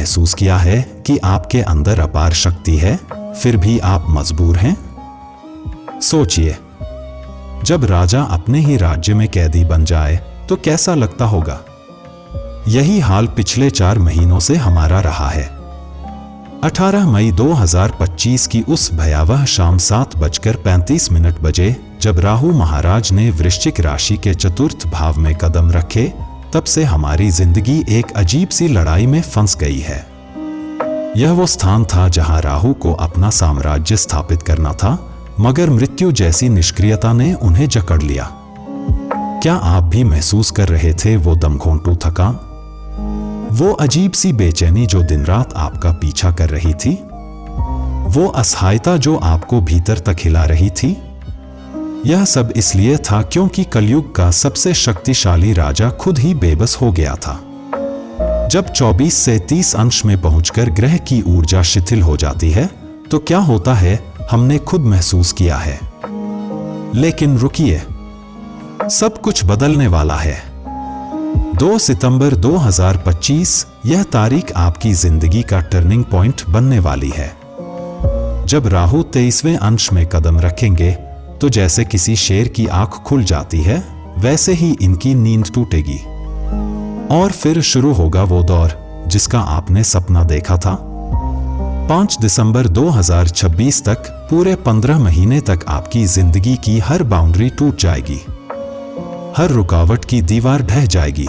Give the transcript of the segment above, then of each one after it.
महसूस किया है कि आपके अंदर अपार शक्ति है, फिर भी आप मजबूर हैं? सोचिए, जब राजा अपने ही राज्य में कैदी बन जाए तो कैसा लगता होगा? यही हाल पिछले 4 महीनों से हमारा रहा है। 18 मई 2025 की उस भयावह शाम 7:35 बजे जब राहु महाराज ने वृश्चिक राशि के चतुर्थ भाव में कदम रखे, तब से हमारी जिंदगी एक अजीब सी लड़ाई में फंस गई है। यह वो स्थान था जहां राहु को अपना साम्राज्य स्थापित करना था, मगर मृत्यु जैसी निष्क्रियता ने उन्हें जकड़ लिया। क्या आप भी महसूस कर रहे थे वो दमघोंटू थकान, वो अजीब सी बेचैनी जो दिन रात आपका पीछा कर रही थी, वो असहायता जो आपको भीतर तक हिला रही थी? यह सब इसलिए था क्योंकि कलयुग का सबसे शक्तिशाली राजा खुद ही बेबस हो गया था। जब 24 से 30 अंश में पहुंचकर ग्रह की ऊर्जा शिथिल हो जाती है तो क्या होता है, हमने खुद महसूस किया है। लेकिन रुकिए, सब कुछ बदलने वाला है। 2 सितंबर 2025 यह तारीख आपकी जिंदगी का टर्निंग पॉइंट बनने वाली है। जब राहु 23वें अंश में कदम रखेंगे तो जैसे किसी शेर की आंख खुल जाती है, वैसे ही इनकी नींद टूटेगी और फिर शुरू होगा वो दौर जिसका आपने सपना देखा था। 5 दिसंबर 2026 तक पूरे 15 महीने तक आपकी जिंदगी की हर बाउंड्री टूट जाएगी, हर रुकावट की दीवार ढह जाएगी।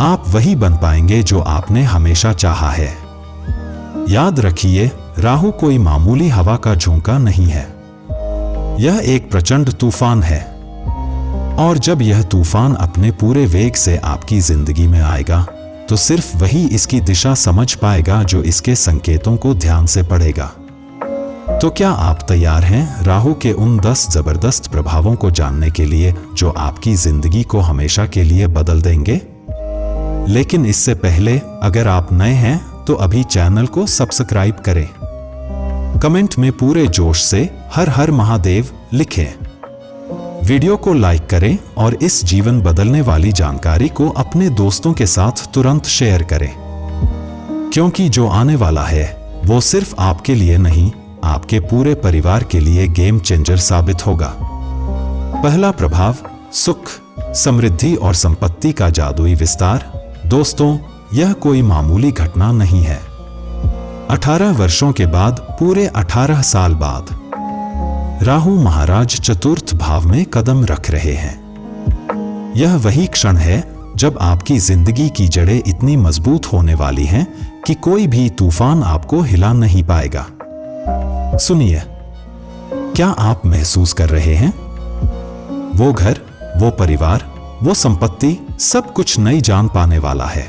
आप वही बन पाएंगे जो आपने हमेशा चाहा है। याद रखिए, राहु कोई मामूली हवा का झोंका नहीं है, यह एक प्रचंड तूफान है। और जब यह तूफान अपने पूरे वेग से आपकी जिंदगी में आएगा तो सिर्फ वही इसकी दिशा समझ पाएगा जो इसके संकेतों को ध्यान से पढ़ेगा। तो क्या आप तैयार हैं राहु के उन 10 जबरदस्त प्रभावों को जानने के लिए जो आपकी जिंदगी को हमेशा के लिए बदल देंगे? लेकिन इससे पहले, अगर आप नए हैं तो अभी चैनल को सब्सक्राइब करें। कमेंट में पूरे जोश से हर हर महादेव लिखें। वीडियो को लाइक करें और इस जीवन बदलने वाली जानकारी को अपने दोस्तों के साथ तुरंत शेयर करें, क्योंकि जो आने वाला है वो सिर्फ आपके लिए नहीं, आपके पूरे परिवार के लिए गेम चेंजर साबित होगा। पहला प्रभाव, सुख, समृद्धि और संपत्ति का जादुई विस्तार। दोस्तों, यह कोई मामूली घटना नहीं है। 18 वर्षों के बाद, पूरे 18 साल बाद राहु महाराज चतुर्थ भाव में कदम रख रहे हैं। यह वही क्षण है जब आपकी जिंदगी की जड़ें इतनी मजबूत होने वाली हैं कि कोई भी तूफान आपको हिला नहीं पाएगा। सुनिए, क्या आप महसूस कर रहे हैं? वो घर, वो परिवार, वो संपत्ति, सब कुछ नई जान पाने वाला है।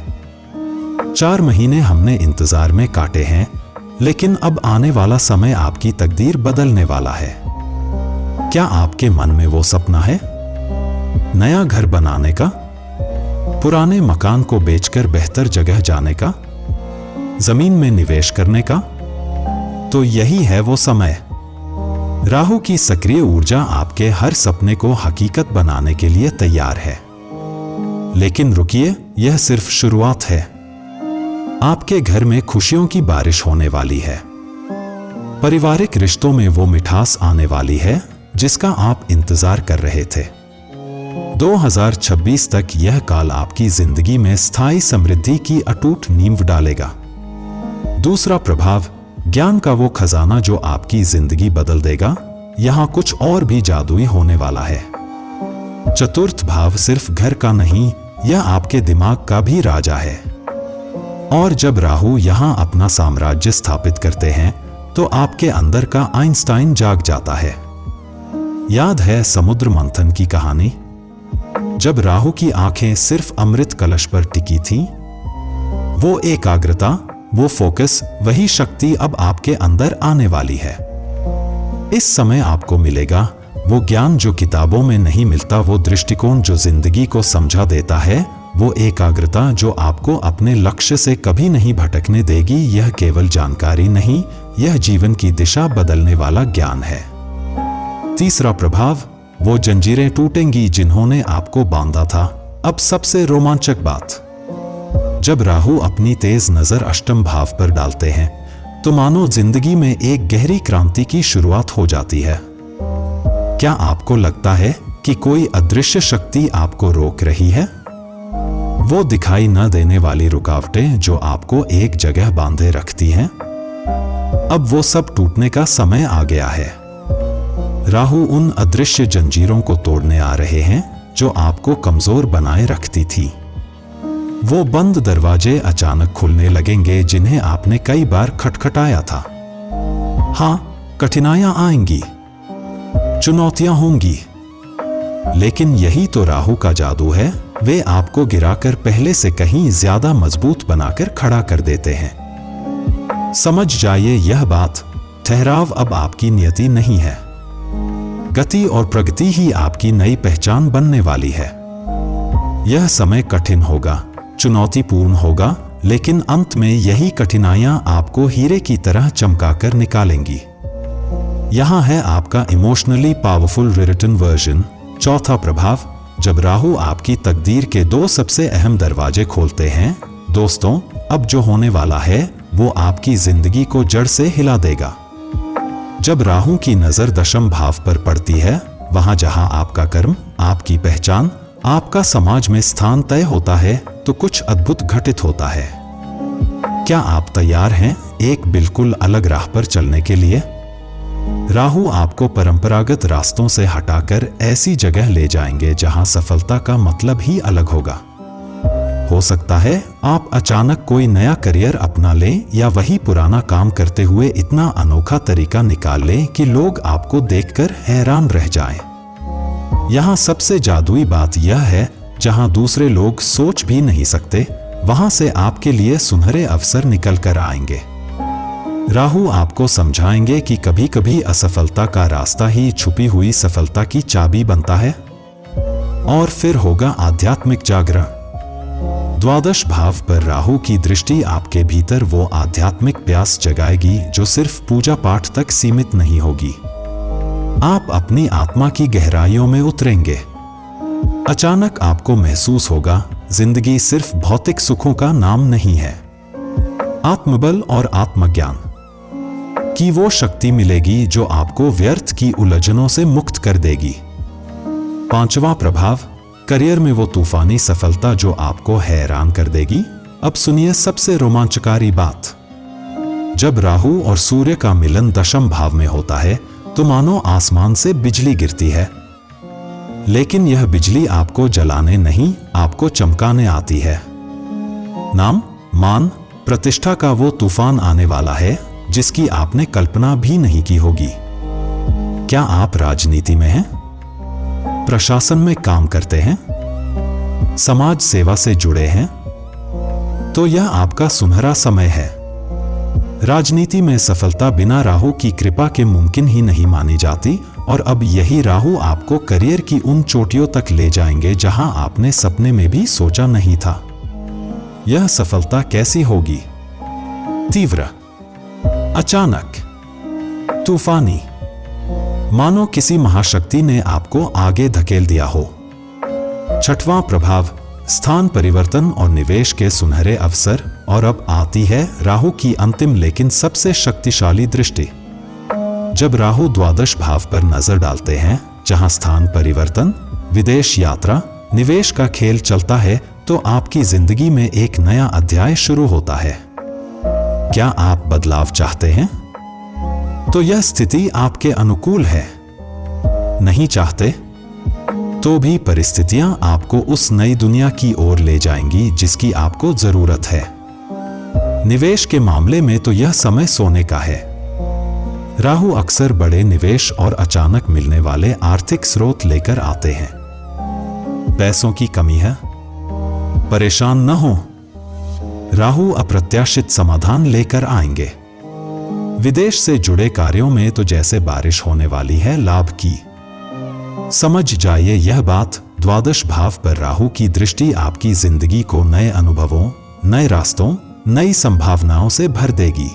4 महीने हमने इंतजार में काटे हैं, लेकिन अब आने वाला समय आपकी तकदीर बदलने वाला है। क्या आपके मन में वो सपना है? नया घर बनाने का, पुराने मकान को बेचकर बेहतर जगह जाने का, जमीन में निवेश करने का? तो यही है वो समय। राहु की सक्रिय ऊर्जा आपके हर सपने को हकीकत बनाने के लिए तैयार है। लेकिन रुकिए, यह सिर्फ शुरुआत है। आपके घर में खुशियों की बारिश होने वाली है। पारिवारिक रिश्तों में वो मिठास आने वाली है जिसका आप इंतजार कर रहे थे। 2026 तक यह काल आपकी जिंदगी में स्थायी समृद्धि की अटूट नींव डालेगा। दूसरा प्रभाव, ज्ञान का वो खजाना जो आपकी जिंदगी बदल देगा। यहां कुछ और भी जादुई होने वाला है। चतुर्थ भाव सिर्फ घर का नहीं, यह आपके दिमाग का भी राजा है। और जब राहु यहां अपना साम्राज्य स्थापित करते हैं तो आपके अंदर का आइंस्टाइन जाग जाता है। याद है समुद्र मंथन की कहानी? जब राहु की आंखें सिर्फ अमृत कलश पर टिकी थीं, वो एकाग्रता, वो फोकस, वही शक्ति अब आपके अंदर आने वाली है। इस समय आपको मिलेगा वो ज्ञान जो किताबों में नहीं मिलता, वो दृष्टिकोण जो जिंदगी को समझा देता है, वो एकाग्रता जो आपको अपने लक्ष्य से कभी नहीं भटकने देगी। यह केवल जानकारी नहीं, यह जीवन की दिशा बदलने वाला ज्ञान है। तीसरा प्रभाव, वो जंजीरें टूटेंगी जिन्होंने आपको बांधा था। अब सबसे रोमांचक बात, जब राहु अपनी तेज नजर अष्टम भाव पर डालते हैं तो मानो जिंदगी में एक गहरी क्रांति की शुरुआत हो जाती है। क्या आपको लगता है कि कोई अदृश्य शक्ति आपको रोक रही है? वो दिखाई न देने वाली रुकावटें जो आपको एक जगह बांधे रखती हैं, अब वो सब टूटने का समय आ गया है। राहु उन अदृश्य जंजीरों को तोड़ने आ रहे हैं जो आपको कमजोर बनाए रखती थी। वो बंद दरवाजे अचानक खुलने लगेंगे जिन्हें आपने कई बार खटखटाया था। हाँ, कठिनाइयां आएंगी, चुनौतियां होंगी, लेकिन यही तो राहु का जादू है। वे आपको गिराकर पहले से कहीं ज्यादा मजबूत बनाकर खड़ा कर देते हैं। समझ जाइए यह बात, ठहराव अब आपकी नियति नहीं है। गति और प्रगति ही आपकी नई पहचान बनने वाली है। यह समय कठिन होगा, चुनौतीपूर्ण होगा, लेकिन अंत में यही कठिनाइयां आपको हीरे की तरह चमकाकर निकालेंगी। यहां है आपका इमोशनली पावरफुल रिटन वर्जन, चौथा प्रभाव, जब राहु आपकी तकदीर के दो सबसे अहम दरवाजे खोलते हैं। दोस्तों, अब जो होने वाला है वो आपकी जिंदगी को जड़ से हिला देगा। जब राहु की नजर दशम भाव पर पड़ती है, वहां जहां आपका कर्म, आपकी पहचान, आपका समाज में स्थान तय होता है, तो कुछ अद्भुत घटित होता है। क्या आप तैयार हैं एक बिल्कुल अलग राह पर चलने के लिए? राहु आपको परंपरागत रास्तों से हटाकर ऐसी जगह ले जाएंगे जहां सफलता का मतलब ही अलग होगा। हो सकता है आप अचानक कोई नया करियर अपना लें या वही पुराना काम करते हुए इतना अनोखा तरीका निकाल लें कि लोग आपको देखकर हैरान रह जाएं। यहां सबसे जादुई बात यह है, जहां दूसरे लोग सोच भी नहीं सकते, वहां से आपके लिए सुनहरे अवसर निकल कर आएंगे। राहु आपको समझाएंगे कि कभी कभी असफलता का रास्ता ही छुपी हुई सफलता की चाबी बनता है। और फिर होगा आध्यात्मिक जागरण। द्वादश भाव पर राहु की दृष्टि आपके भीतर वो आध्यात्मिक प्यास जगाएगी जो सिर्फ पूजा पाठ तक सीमित नहीं होगी। आप अपनी आत्मा की गहराइयों में उतरेंगे। अचानक आपको महसूस होगा, जिंदगी सिर्फ भौतिक सुखों का नाम नहीं है। आत्मबल और आत्मज्ञान की वो शक्ति मिलेगी जो आपको व्यर्थ की उलझनों से मुक्त कर देगी। पांचवा प्रभाव, करियर में वो तूफानी सफलता जो आपको हैरान कर देगी। अब सुनिए सबसे रोमांचकारी बात। जब राहु और सूर्य का मिलन दशम भाव में होता है तो मानो आसमान से बिजली गिरती है, लेकिन यह बिजली आपको जलाने नहीं, आपको चमकाने आती है। नाम, मान, प्रतिष्ठा का वो तूफान आने वाला है जिसकी आपने कल्पना भी नहीं की होगी। क्या आप राजनीति में हैं? प्रशासन में काम करते हैं? समाज सेवा से जुड़े हैं? तो यह आपका सुनहरा समय है। राजनीति में सफलता बिना राहु की कृपा के मुमकिन ही नहीं मानी जाती, और अब यही राहु आपको करियर की उन चोटियों तक ले जाएंगे जहां आपने सपने में भी सोचा नहीं था। यह सफलता कैसी होगी? तीव्र, अचानक, तूफानी, मानो किसी महाशक्ति ने आपको आगे धकेल दिया हो। छठवां प्रभाव, स्थान परिवर्तन और निवेश के सुनहरे अवसर। और अब आती है राहु की अंतिम लेकिन सबसे शक्तिशाली दृष्टि। जब राहु द्वादश भाव पर नजर डालते हैं, जहां स्थान परिवर्तन, विदेश यात्रा, निवेश का खेल चलता है, तो आपकी जिंदगी में एक नया अध्याय शुरू होता है। क्या आप बदलाव चाहते हैं? तो यह स्थिति आपके अनुकूल है। नहीं चाहते? तो भी परिस्थितियां आपको उस नई दुनिया की ओर ले जाएंगी जिसकी आपको जरूरत है। निवेश के मामले में तो यह समय सोने का है। राहु अक्सर बड़े निवेश और अचानक मिलने वाले आर्थिक स्रोत लेकर आते हैं। पैसों की कमी है? परेशान न हो, राहु अप्रत्याशित समाधान लेकर आएंगे। विदेश से जुड़े कार्यों में तो जैसे बारिश होने वाली है लाभ की। समझ जाइए यह बात, द्वादश भाव पर राहु की दृष्टि आपकी जिंदगी को नए अनुभवों, नए रास्तों, नई संभावनाओं से भर देगी।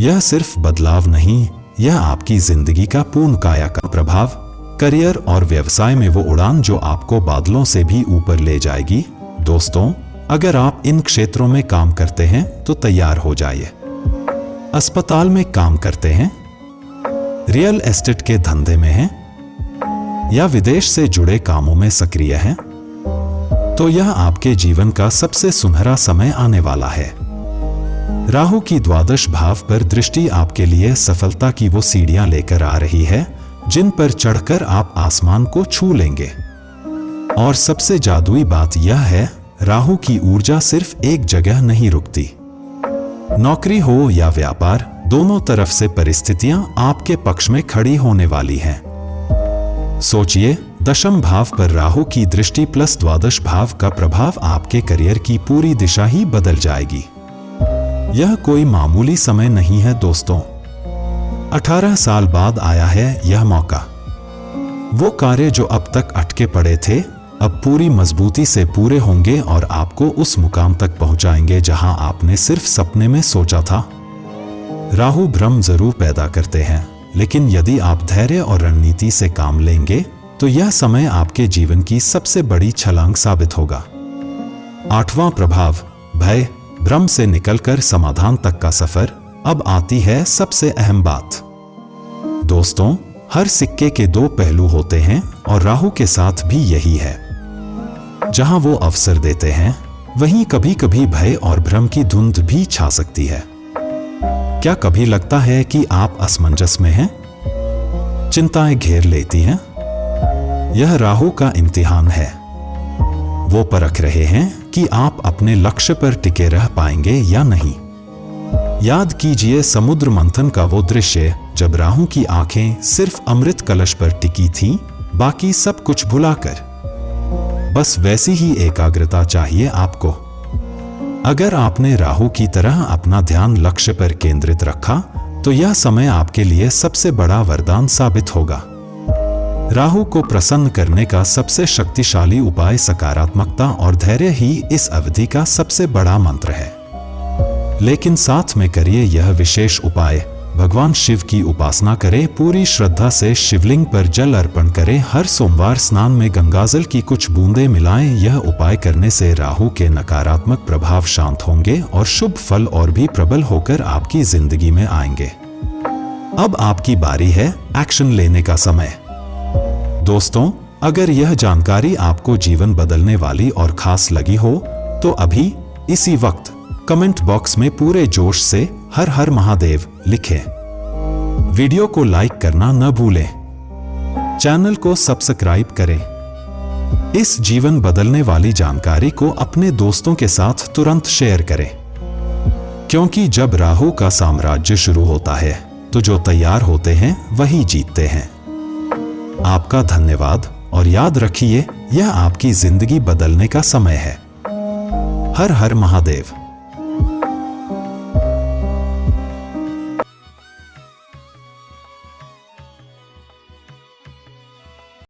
यह सिर्फ बदलाव नहीं, यह आपकी जिंदगी का पूर्ण काया का प्रभाव। करियर और व्यवसाय में वो उड़ान जो आपको बादलों से भी ऊपर ले जाएगी। दोस्तों, अगर आप इन क्षेत्रों में काम करते हैं तो तैयार हो जाइए। अस्पताल में काम करते हैं, रियल एस्टेट के धंधे में हैं या विदेश से जुड़े कामों में सक्रिय हैं, तो यह आपके जीवन का सबसे सुनहरा समय आने वाला है। राहु की द्वादश भाव पर दृष्टि आपके लिए सफलता की वो सीढ़ियां लेकर आ रही है जिन पर चढ़कर आप आसमान को छू लेंगे। और सबसे जादुई बात यह है, राहु की ऊर्जा सिर्फ एक जगह नहीं रुकती। नौकरी हो या व्यापार, दोनों तरफ से परिस्थितियां आपके पक्ष में खड़ी होने वाली हैं। सोचिए, दशम भाव पर राहु की दृष्टि प्लस द्वादश भाव का प्रभाव आपके करियर की पूरी दिशा ही बदल जाएगी। यह कोई मामूली समय नहीं है दोस्तों। 18 साल बाद आया है यह मौका। वो कार्य जो अब तक अटके पड़े थे अब पूरी मजबूती से पूरे होंगे और आपको उस मुकाम तक पहुंचाएंगे जहां आपने सिर्फ सपने में सोचा था। राहु भ्रम जरूर पैदा करते हैं, लेकिन यदि आप धैर्य और रणनीति से काम लेंगे तो यह समय आपके जीवन की सबसे बड़ी छलांग साबित होगा। 8वां प्रभाव, भय भ्रम से निकलकर समाधान तक का सफर। अब आती है सबसे अहम बात। दोस्तों, हर सिक्के के दो पहलू होते हैं और राहु के साथ भी यही है। जहां वो अवसर देते हैं वहीं कभी कभी भय और भ्रम की धुंध भी छा सकती है। क्या कभी लगता है कि आप असमंजस में हैं? चिंताएं घेर लेती हैं? यह राहु का इम्तिहान है। वो परख रहे हैं कि आप अपने लक्ष्य पर टिके रह पाएंगे या नहीं। याद कीजिए समुद्र मंथन का वो दृश्य जब राहु की आंखें सिर्फ अमृत कलश पर टिकी थीं, बाकी सब कुछ भुलाकर। बस वैसी ही एकाग्रता चाहिए आपको। अगर आपने राहु की तरह अपना ध्यान लक्ष्य पर केंद्रित रखा तो यह समय आपके लिए सबसे बड़ा वरदान साबित होगा। राहु को प्रसन्न करने का सबसे शक्तिशाली उपाय सकारात्मकता और धैर्य ही इस अवधि का सबसे बड़ा मंत्र है। लेकिन साथ में करिए यह विशेष उपाय। भगवान शिव की उपासना करें, पूरी श्रद्धा से शिवलिंग पर जल अर्पण करें, हर सोमवार स्नान में गंगाजल की कुछ बूंदें मिलाएं। यह उपाय करने से राहु के नकारात्मक प्रभाव शांत होंगे और शुभ फल और भी प्रबल होकर आपकी जिंदगी में आएंगे। अब आपकी बारी है एक्शन लेने का समय। दोस्तों, अगर यह जानकारी आपको जीवन बदलने वाली और खास लगी हो तो अभी इसी वक्त कमेंट बॉक्स में पूरे जोश से हर हर महादेव लिखें। वीडियो को लाइक करना न भूलें। चैनल को सब्सक्राइब करें। इस जीवन बदलने वाली जानकारी को अपने दोस्तों के साथ तुरंत शेयर करें, क्योंकि जब राहु का साम्राज्य शुरू होता है तो जो तैयार होते हैं वही जीतते हैं। आपका धन्यवाद और याद रखिए, यह आपकी जिंदगी बदलने का समय है। हर हर महादेव।